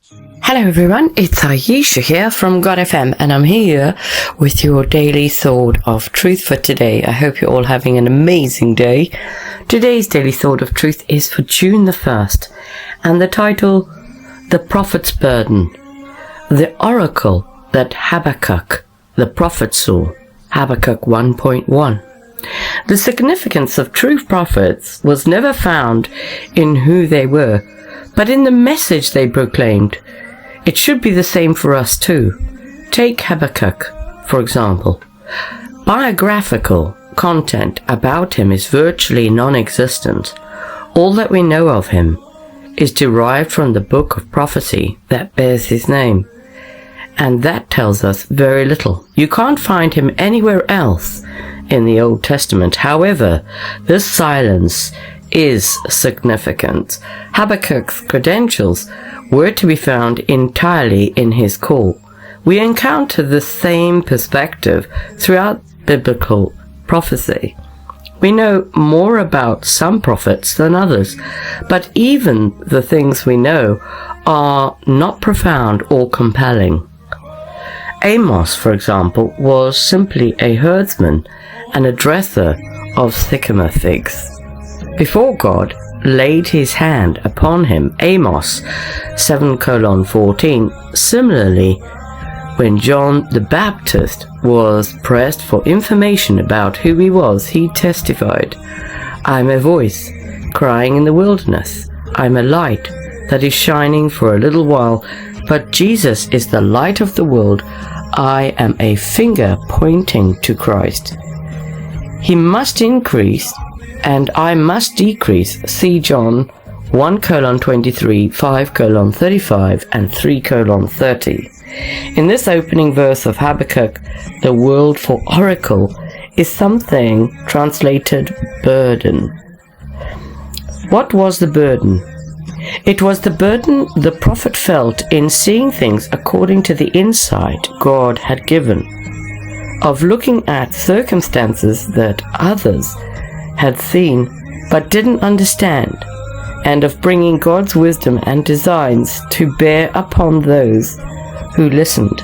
Hello everyone, it's Ayesha here from God FM, and I'm here with your daily thought of truth for today. I hope you're all having an amazing day. Today's daily thought of truth is for June the 1st, and the title, The Prophet's Burden. The oracle that Habakkuk, the prophet, saw. Habakkuk 1.1. The significance of true prophets was never found in who they were, but in the message they proclaimed. It should be the same for us too. Take Habakkuk, for example. Biographical content about him is virtually non-existent. All that we know of him is derived from the book of prophecy that bears his name, and that tells us very little. You can't find him anywhere else in the Old Testament. However, this silence is significant. Habakkuk's credentials were to be found entirely in his call. We encounter the same perspective throughout biblical prophecy. We know more about some prophets than others, but even the things we know are not profound or compelling. Amos, for example, was simply a herdsman and a dresser of sycamore figs. Before God laid his hand upon him, Amos 7:14. Similarly, when John the Baptist was pressed for information about who he was, he testified, "I'm a voice crying in the wilderness. I'm a light that is shining for a little while, but Jesus is the light of the world. I am a finger pointing to Christ. He must increase and I must decrease." See John 1:23, 5:35, and 3:30. In this opening verse of Habakkuk, the word for oracle is something translated burden. What was the burden? It was the burden the prophet felt in seeing things according to the insight God had given, of looking at circumstances that others had seen but didn't understand, and of bringing God's wisdom and designs to bear upon those who listened.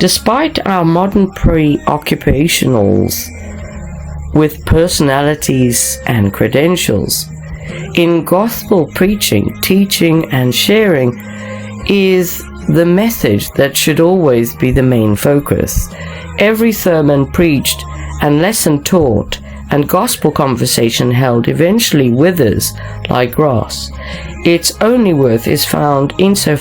Despite our modern preoccupations with personalities and credentials, in gospel preaching, teaching, and sharing is the message that should always be the main focus. Every sermon preached and lesson taught and gospel conversation held eventually withers like grass. Its only worth is found insofar